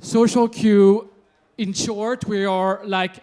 SocialQ, in short, we are like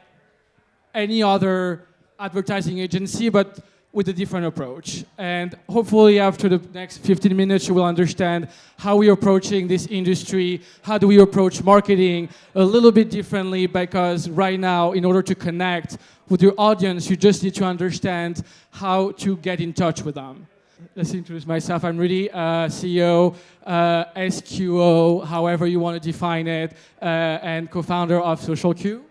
any other advertising agency, but with a different approach. And hopefully after the next 15 minutes, you will understand how we're approaching this industry, how do we approach marketing a little bit differently, because right now, in order to connect with your audience, you just need to understand how to get in touch with them. Let's introduce myself. I'm Rudy, CEO, SQO, however you want to define it, and co-founder of SocialQ.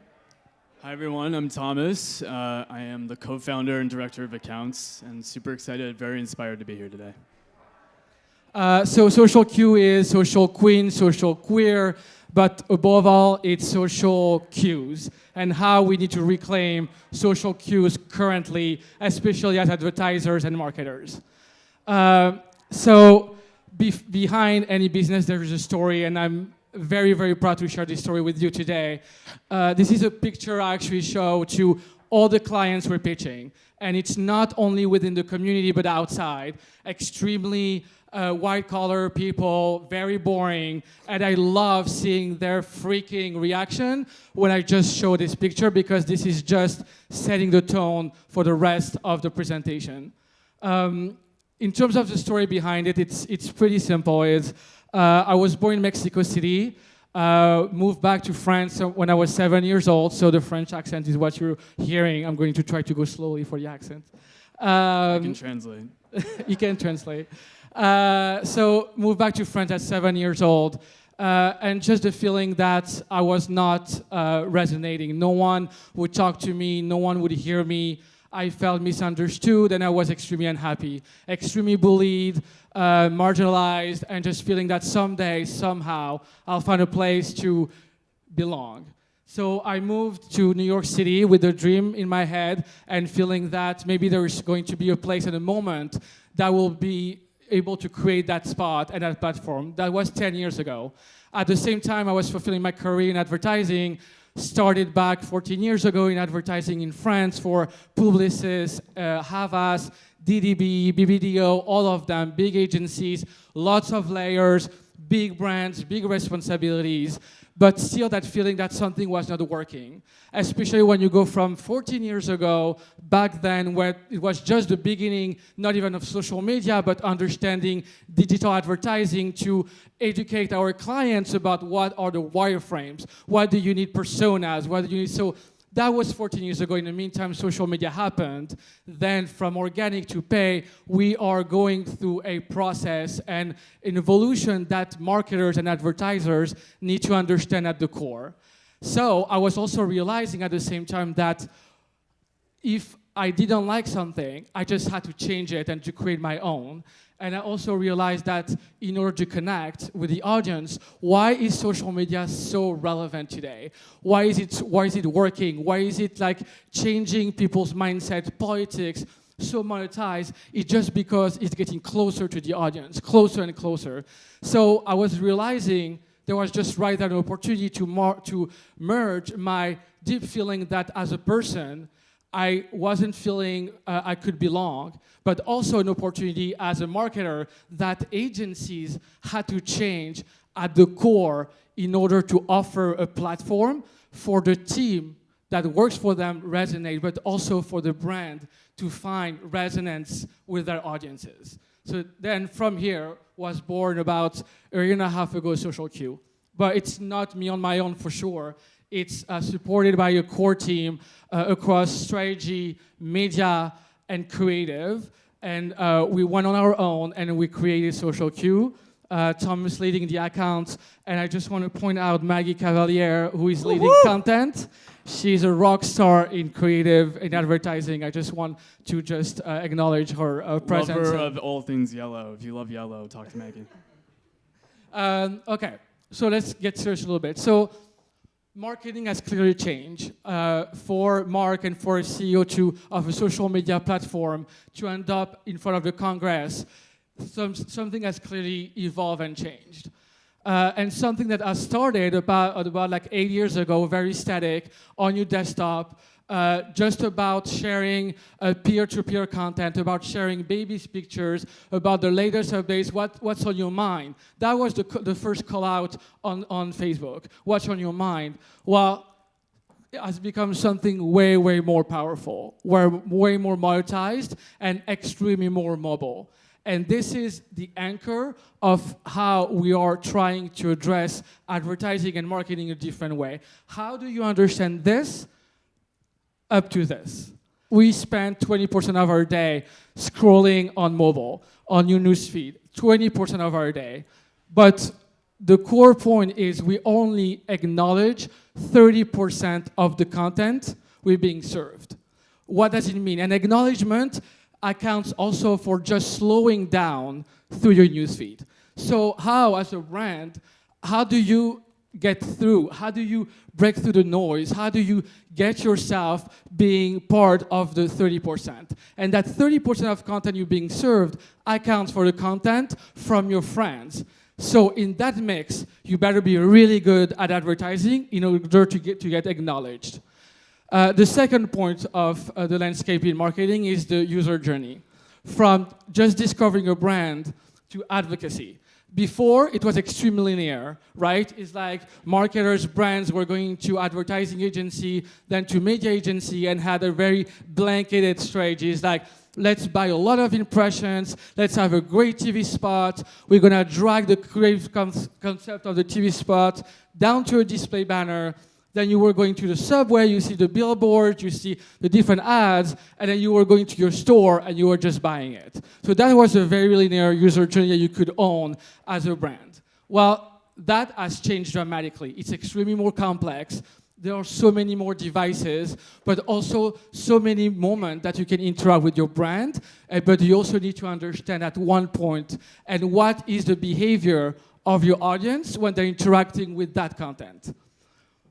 Hi everyone, I'm Thomas. I am the co-founder and director of accounts, and super excited, very inspired to be here today. So SocialQ is social queen, social queer, but above all, it's social cues and how we need to reclaim social cues currently, especially as advertisers and marketers. Behind any business, there is a story, and I'm very, very proud to share this story with you today. This is a picture I actually show to all the clients we're pitching. And it's not only within the community, but outside. Extremely white-collar people, very boring. And I love seeing their freaking reaction when I just show this picture, because this is just setting the tone for the rest of the presentation. In terms of the story behind it, it's pretty simple. I was born in Mexico City, moved back to France when I was 7 years old, so the French accent is what you're hearing. I'm going to try to go slowly for the accent. I can translate. You can translate. So moved back to France at 7 years old, and just the feeling that I was not resonating. No one would talk to me, no one would hear me. I felt misunderstood, and I was extremely unhappy, extremely bullied, marginalized, and just feeling that someday, somehow, I'll find a place to belong. So I moved to New York City with a dream in my head and feeling that maybe there's going to be a place and a moment that will be able to create that spot and that platform. That was 10 years ago. At the same time, I was fulfilling my career in advertising. Started back 14 years ago in advertising in France for Publicis, Havas, DDB, BBDO, all of them, big agencies, lots of layers, big brands, big responsibilities, but still that feeling that something was not working, especially when you go from 14 years ago, back then where it was just the beginning, not even of social media, but understanding digital advertising to educate our clients about what are the wireframes, what do you need personas, what do you need, so that was 14 years ago. In the meantime, social media happened. Then from organic to pay, we are going through a process and an evolution that marketers and advertisers need to understand at the core. So I was also realizing at the same time that if I didn't like something, I just had to change it and to create my own. And I also realized that in order to connect with the audience, why is social media so relevant today? Why is it working? Why is it like changing people's mindset, politics, so monetized? It's just because it's getting closer to the audience, closer and closer. So I was realizing there was just right there an opportunity to merge my deep feeling that as a person, I wasn't feeling I could belong, but also an opportunity as a marketer that agencies had to change at the core in order to offer a platform for the team that works for them resonate, but also for the brand to find resonance with their audiences. So then from here was born about a year and a half ago SocialQ. But it's not me on my own for sure. It's supported by a core team across strategy, media, and creative. And we went on our own and we created SocialQ. Thomas leading the account. And I just want to point out Maggie Cavalier, who is leading content. She's a rock star in creative, in advertising. I just want to acknowledge her presence. Lover of all things yellow. If you love yellow, talk to Maggie. Okay, so let's get serious a little bit. So marketing has clearly changed for Mark and for a CEO of a social media platform to end up in front of the Congress. Something has clearly evolved and changed. And something that has started about like 8 years ago, very static, on your desktop, just about sharing peer-to-peer content, about sharing babies' pictures, about the latest updates, what's on your mind. That was the first call out on Facebook. What's on your mind? Well, it has become something way, way more powerful, way more monetized, and extremely more mobile. And this is the anchor of how we are trying to address advertising and marketing in a different way. How do you understand this? Up to this. We spend 20% of our day scrolling on mobile, on your newsfeed, 20% of our day. But the core point is we only acknowledge 30% of the content we're being served. What does it mean? An acknowledgement accounts also for just slowing down through your newsfeed. So how, as a brand, how do you get through? How do you break through the noise? How do you get yourself being part of the 30%? And that 30% of content you're being served accounts for the content from your friends. So in that mix, you better be really good at advertising in order to get acknowledged. The second point of the landscape in marketing is the user journey. From just discovering a brand to advocacy. Before, it was extremely linear, right? It's like marketers, brands were going to advertising agency, then to media agency, and had a very blanketed strategy. It's like, let's buy a lot of impressions, let's have a great TV spot, we're gonna drag the creative concept of the TV spot down to a display banner, then you were going to the subway, you see the billboard, you see the different ads, and then you were going to your store and you were just buying it. So that was a very linear user journey that you could own as a brand. Well, that has changed dramatically. It's extremely more complex. There are so many more devices, but also so many moments that you can interact with your brand, but you also need to understand at one point, and what is the behavior of your audience when they're interacting with that content.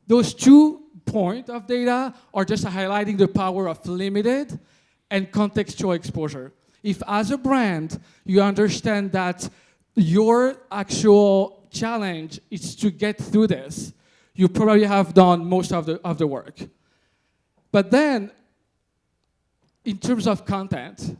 Those 2 points of data are just highlighting the power of limited and contextual exposure. If as a brand, you understand that your actual challenge is to get through this, you probably have done most of the work. But then, in terms of content,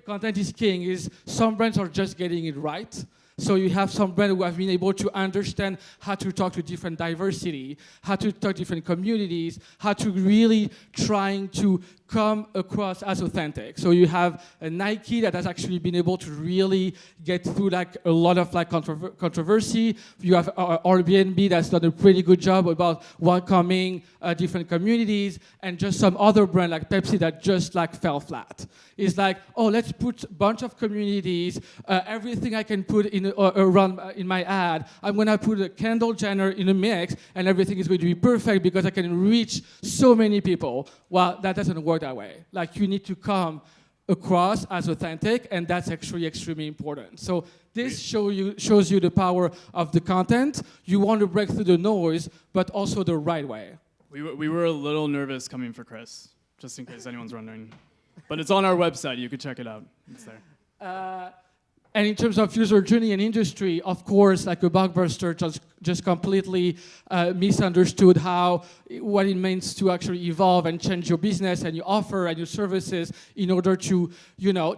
content is king, is some brands are just getting it right. So you have some brands who have been able to understand how to talk to different diversity, how to talk to different communities, how to really trying to come across as authentic. So you have a Nike that has actually been able to really get through like a lot of like controversy. You have Airbnb that's done a pretty good job about welcoming different communities, and just some other brand like Pepsi that just like fell flat. It's like, oh, let's put a bunch of communities, everything I can put in around in my ad. I'm gonna put a Kendall Jenner in a mix, and everything is going to be perfect because I can reach so many people. Well, that doesn't work that way. Like, you need to come across as authentic, and that's actually extremely important. So this shows you the power of the content. You want to break through the noise, but also the right way. We were a little nervous coming for Chris, just in case anyone's wondering. But it's on our website. You could check it out. It's there. And in terms of user journey and industry, of course, like a blockbuster just completely misunderstood what it means to actually evolve and change your business and your offer and your services in order to,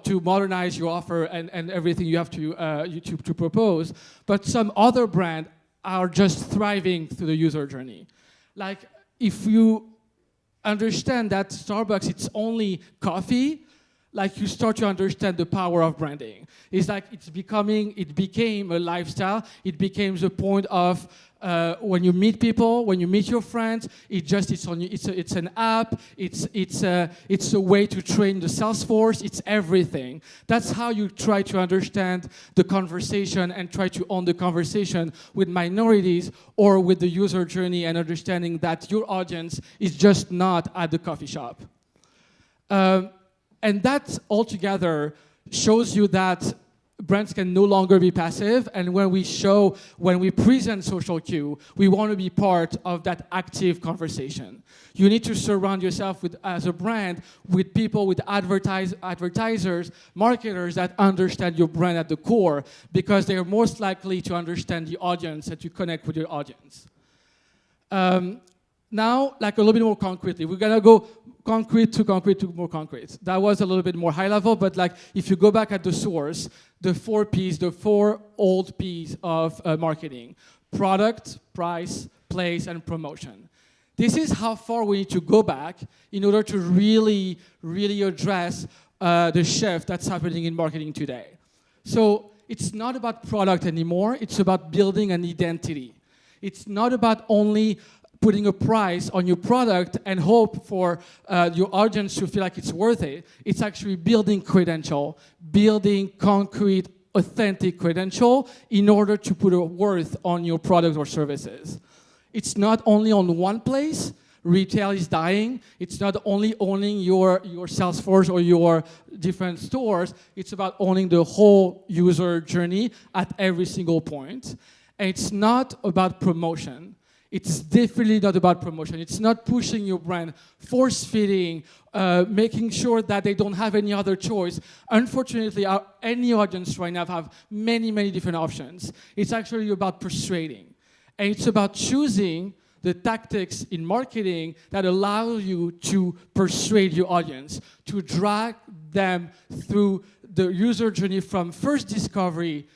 to modernize your offer and everything you have to propose. But some other brands are just thriving through the user journey. Like, if you understand that Starbucks, it's only coffee, like, you start to understand the power of branding. It's like it became a lifestyle. It became the point of when you meet people, when you meet your friends. It's on you. It's an app. It's a way to train the sales force. It's everything. That's how you try to understand the conversation and try to own the conversation with minorities or with the user journey, and understanding that your audience is just not at the coffee shop. And that altogether shows you that brands can no longer be passive. And when we present SocialQ, we want to be part of that active conversation. You need to surround yourself as a brand, with people, with advertisers, marketers that understand your brand at the core, because they are most likely to understand the audience and to connect with your audience. Now, like a little bit more concretely, we're gonna go concrete to more concrete. That was a little bit more high level, but like if you go back at the source, the 4 Ps, the 4 old Ps of marketing: product, price, place, and promotion. This is how far we need to go back in order to really, really address the shift that's happening in marketing today. So it's not about product anymore, it's about building an identity. It's not about only putting a price on your product and hope for your audience to feel like it's worth it. It's actually building credential, building concrete, authentic credential in order to put a worth on your product or services. It's not only on one place. Retail is dying. It's not only owning your sales force or your different stores. It's about owning the whole user journey at every single point. And it's not about promotion. It's definitely not about promotion. It's not pushing your brand, force-feeding, making sure that they don't have any other choice. Unfortunately, any audience right now have many, many different options. It's actually about persuading. And it's about choosing the tactics in marketing that allow you to persuade your audience, to drag them through the user journey from first discovery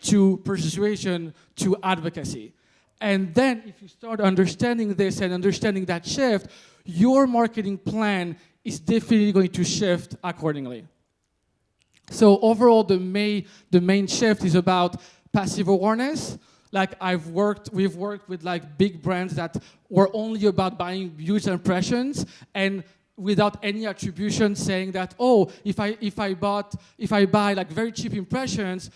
to persuasion to advocacy. And then if you start understanding this and understanding that shift, your marketing plan is definitely going to shift accordingly. So overall, the main shift is about passive awareness. Like we've worked with like big brands that were only about buying huge impressions and without any attribution saying that, oh, if I buy like very cheap impressions,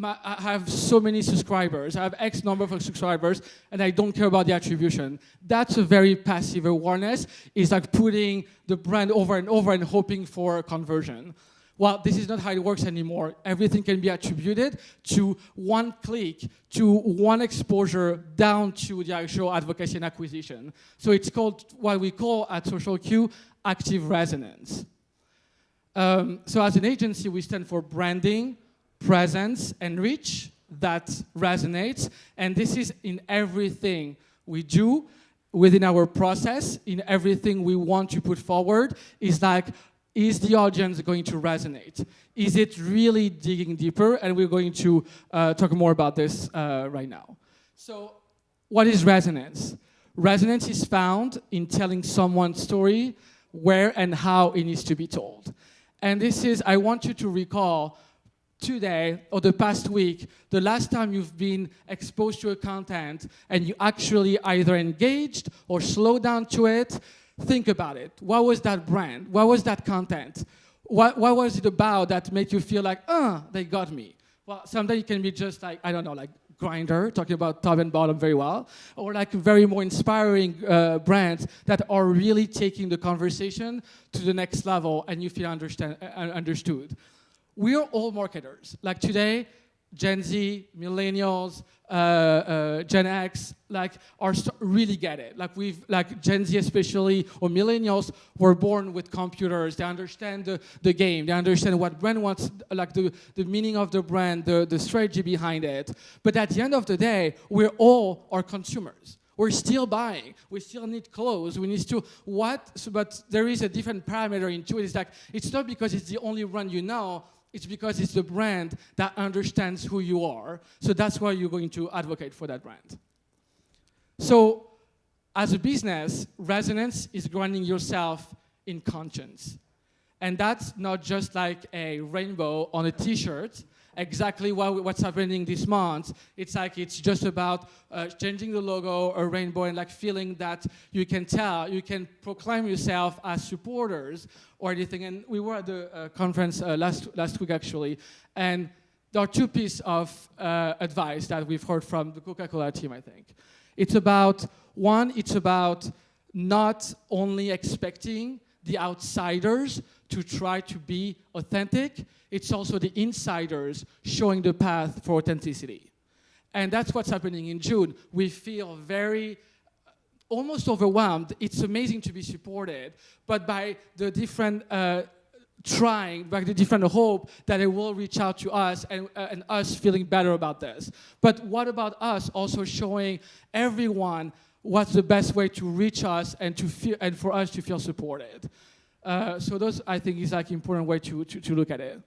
I have so many subscribers, I have X number of subscribers, and I don't care about the attribution. That's a very passive awareness. It's like putting the brand over and over and hoping for a conversion. Well, this is not how it works anymore. Everything can be attributed to one click, to one exposure, down to the actual advocacy and acquisition. So it's called what we call at SocialQ active resonance. So as an agency, we stand for branding, presence, and reach that resonates. And this is in everything we do, within our process, in everything we want to put forward, is like, is the audience going to resonate? Is it really digging deeper? And we're going to talk more about this right now. So what is resonance? Resonance is found in telling someone's story, where and how it needs to be told. And this is, I want you to recall today or the past week, the last time you've been exposed to a content and you actually either engaged or slowed down to it. Think about it. What was that brand? What was that content? What was it about that made you feel like, they got me? Well, sometimes it can be just like, I don't know, like Grindr, talking about top and bottom very well, or like very more inspiring brands that are really taking the conversation to the next level and you feel understood. We are all marketers. Like today, Gen Z, millennials, Gen X, like really get it. Like Gen Z especially, or millennials, were born with computers. They understand the game. They understand what brand wants, like the meaning of the brand, the strategy behind it. But at the end of the day, we're all our consumers. We're still buying. We still need clothes. We need to but there is a different parameter into it. It's like, it's not because it's the only brand you know. It's because it's the brand that understands who you are. So that's why you're going to advocate for that brand. So as a business, resonance is grounding yourself in conscience. And that's not just like a rainbow on a t-shirt, exactly what's happening this month. It's like it's just about changing the logo, a rainbow, and like feeling that you can proclaim yourself as supporters or anything. And we were at the conference last week actually, and there are 2 pieces of advice that we've heard from the Coca-Cola team, I think. It's about not only expecting the outsiders to try to be authentic, it's also the insiders showing the path for authenticity. And that's what's happening in June. We feel very, almost overwhelmed. It's amazing to be supported, but by the different by the different hope that it will reach out to us and us feeling better about this. But what about us also showing everyone what's the best way to reach us and to feel, and for us to feel supported. So those, I think, is like important way to look at it.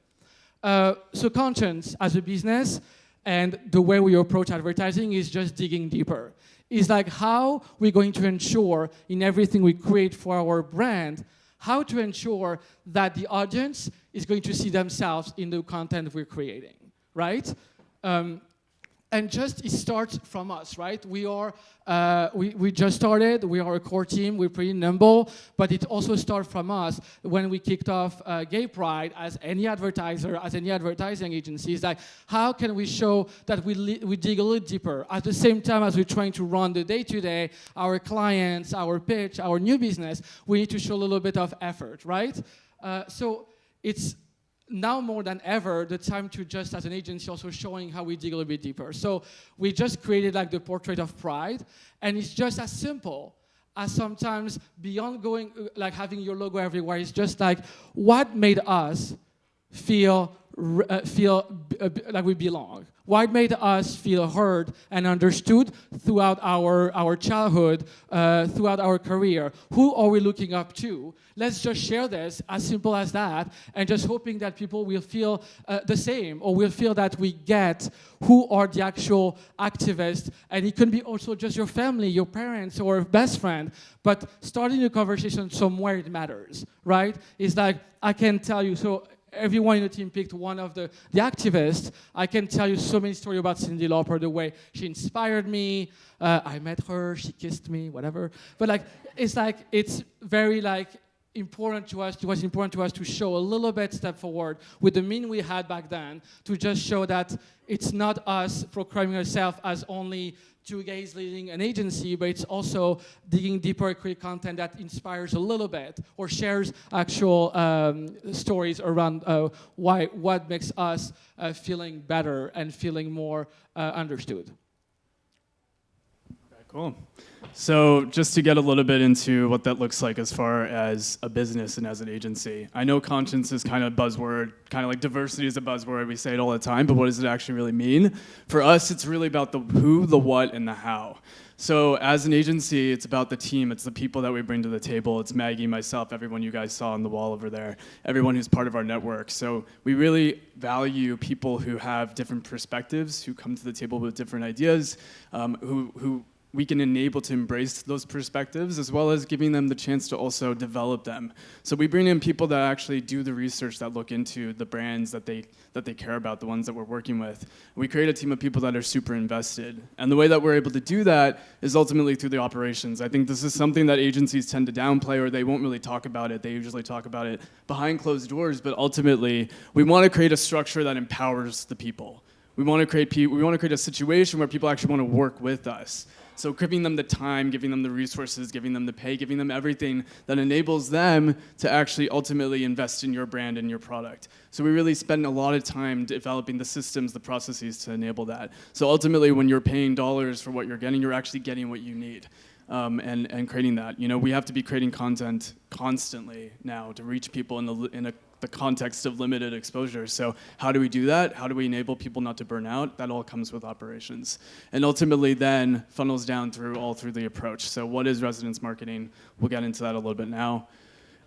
So conscience as a business and the way we approach advertising is just digging deeper. It's like how we're going to ensure in everything we create for our brand, how to ensure that the audience is going to see themselves in the content we're creating, right? And just it starts from us, right? We are we just started. We are a core team. We're pretty nimble, but it also starts from us when we kicked off Gay Pride. As any advertiser, as any advertising agency, is like how can we show that we dig a little deeper at the same time as we're trying to run the day-to-day, our clients, our pitch, our new business. We need to show a little bit of effort, right? So it's now more than ever, the time to just, as an agency, also showing how we dig a little bit deeper. So we just created like the portrait of Pride, and it's just as simple as sometimes beyond going, like having your logo everywhere, it's just like what made us feel like we belong? What made us feel heard and understood throughout our childhood, throughout our career? Who are we looking up to? Let's just share this, as simple as that, and just hoping that people will feel the same, or will feel that we get who are the actual activists. And it can be also just your family, your parents, or best friend, but starting a conversation somewhere it matters, right? It's like, I can tell you, so everyone in the team picked one of the activists. I can tell you so many stories about Cyndi Lauper, the way she inspired me. I met her, she kissed me, whatever. But it's very important to us. It was important to us to show a little bit step forward with the mean we had back then, to just show that it's not us proclaiming ourselves as only two gays leading an agency, but it's also digging deeper, create content that inspires a little bit or shares actual stories around what makes us feeling better and feeling more understood. Okay, cool. So just to get a little bit into what that looks like as far as a business and as an agency. I know conscience is kind of a buzzword, kind of like diversity is a buzzword, we say it all the time, but what does it actually really mean? For us, it's really about the who, the what, and the how. So as an agency, it's about the team, it's the people that we bring to the table. It's Maggie, myself, everyone you guys saw on the wall over there, everyone who's part of our network. So we really value people who have different perspectives, who come to the table with different ideas, who we can enable to embrace those perspectives, as well as giving them the chance to also develop them. So we bring in people that actually do the research, that look into the brands that they care about, the ones that we're working with. We create a team of people that are super invested. And the way that we're able to do that is ultimately through the operations. I think this is something that agencies tend to downplay, or they won't really talk about it. They usually talk about it behind closed doors, but ultimately, we want to create a structure that empowers the people. We want to create a situation where people actually want to work with us. So giving them the time, giving them the resources, giving them the pay, giving them everything that enables them to actually ultimately invest in your brand and your product. So we really spend a lot of time developing the systems, the processes to enable that. So ultimately, when you're paying dollars for what you're getting, you're actually getting what you need. And creating that. You know, we have to be creating content constantly now to reach people in the context of limited exposure. So how do we do that? How do we enable people not to burn out? That all comes with operations. And ultimately then funnels down through the approach. So what is resonance marketing? We'll get into that a little bit now.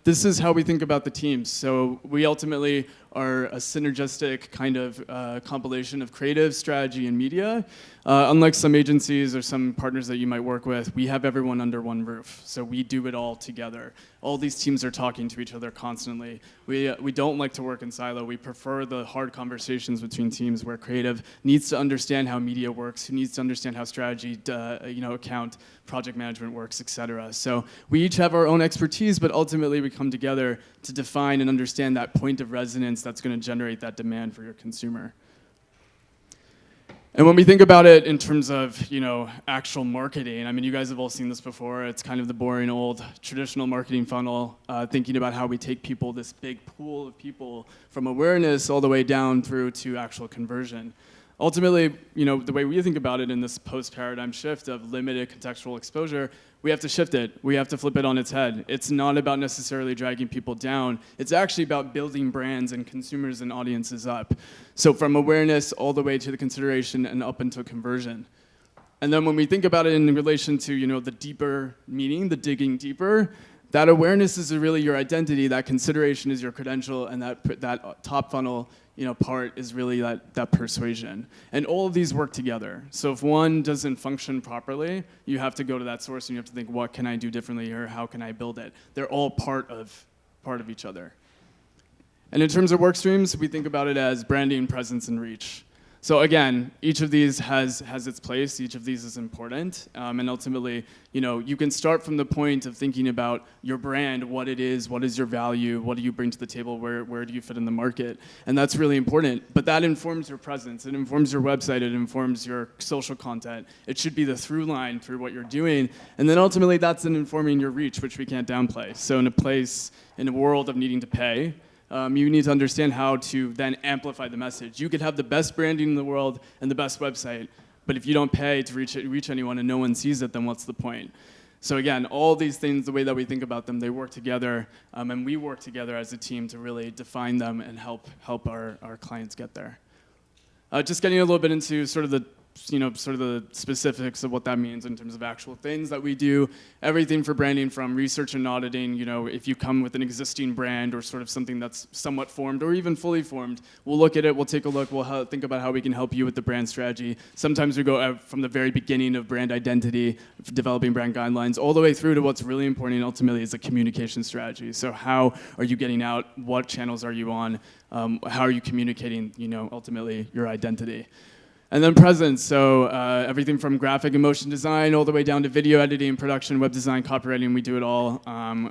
This is how we think about the teams. So we ultimately are a synergistic kind of compilation of creative, strategy, and media. Unlike some agencies or some partners that you might work with, we have everyone under one roof. So we do it all together. All these teams are talking to each other constantly. We don't like to work in silo. We prefer the hard conversations between teams where creative needs to understand how media works, who needs to understand how strategy, account, project management works, et cetera. So we each have our own expertise, but ultimately we come together to define and understand that point of resonance that's going to generate that demand for your consumer. And when we think about it in terms of, actual marketing, I mean, you guys have all seen this before. It's kind of the boring old traditional marketing funnel, thinking about how we take people, this big pool of people, from awareness all the way down through to actual conversion. Ultimately, the way we think about it in this post-paradigm shift of limited contextual exposure, we have to shift it. We have to flip it on its head. It's not about necessarily dragging people down. It's actually about building brands and consumers and audiences up. So from awareness all the way to the consideration and up until conversion. And then when we think about it in relation to, the deeper meaning, the digging deeper, that awareness is really your identity, that consideration is your credential, and that top funnel, part is really that persuasion. And all of these work together. So if one doesn't function properly, you have to go to that source and you have to think, what can I do differently here? How can I build it? They're all part of each other. And in terms of work streams, we think about it as branding, presence, and reach. So again, each of these has its place. Each of these is important. And ultimately, you can start from the point of thinking about your brand, what it is, what is your value, what do you bring to the table, where do you fit in the market? And that's really important. But that informs your presence. It informs your website. It informs your social content. It should be the through line through what you're doing. And then ultimately, that's in informing your reach, which we can't downplay. So in a world of needing to pay, you need to understand how to then amplify the message. You could have the best branding in the world and the best website, but if you don't pay to reach anyone and no one sees it, then what's the point? So again, all these things, the way that we think about them, they work together, and we work together as a team to really define them and help our clients get there. Just getting a little bit into sort of the specifics of what that means in terms of actual things that we do. Everything for branding from research and auditing, if you come with an existing brand or sort of something that's somewhat formed or even fully formed, we'll look at it, we'll take a look, we'll think about how we can help you with the brand strategy. Sometimes we go from the very beginning of brand identity, developing brand guidelines, all the way through to what's really important ultimately is the communication strategy. So how are you getting out? What channels are you on? How are you communicating, ultimately your identity? And then presence, so everything from graphic and motion design all the way down to video editing, production, web design, copywriting, we do it all.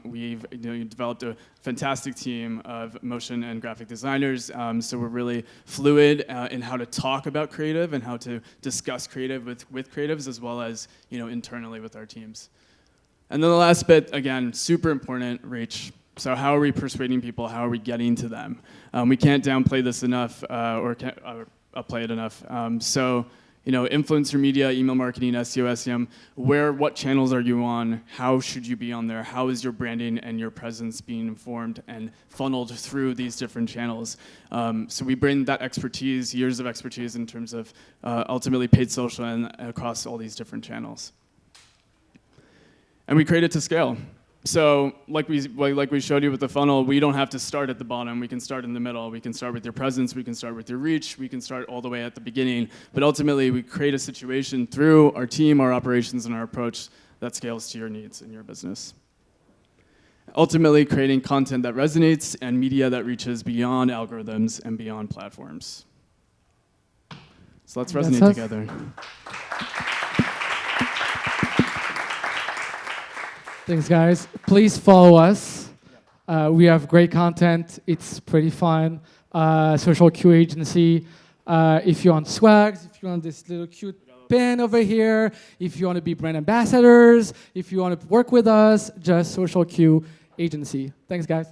We've developed a fantastic team of motion and graphic designers, so we're really fluid in how to talk about creative and how to discuss creative with creatives as well as internally with our teams. And then the last bit, again, super important, reach. So how are we persuading people? How are we getting to them? We can't downplay this enough or play it enough. Influencer media, email marketing, SEO, SEM, what channels are you on? How should you be on there? How is your branding and your presence being informed and funneled through these different channels? So we bring that expertise, years of expertise in terms of ultimately paid social and across all these different channels. And we create it to scale. So like we showed you with the funnel, we don't have to start at the bottom. We can start in the middle. We can start with your presence. We can start with your reach. We can start all the way at the beginning. But ultimately, we create a situation through our team, our operations, and our approach that scales to your needs in your business. Ultimately, creating content that resonates and media that reaches beyond algorithms and beyond platforms. So let's resonate together. Thanks, guys. Please follow us. We have great content. It's pretty fun. SocialQ agency. If you want swags, if you want this little cute pin over here, if you want to be brand ambassadors, if you want to work with us, just SocialQ agency. Thanks, guys.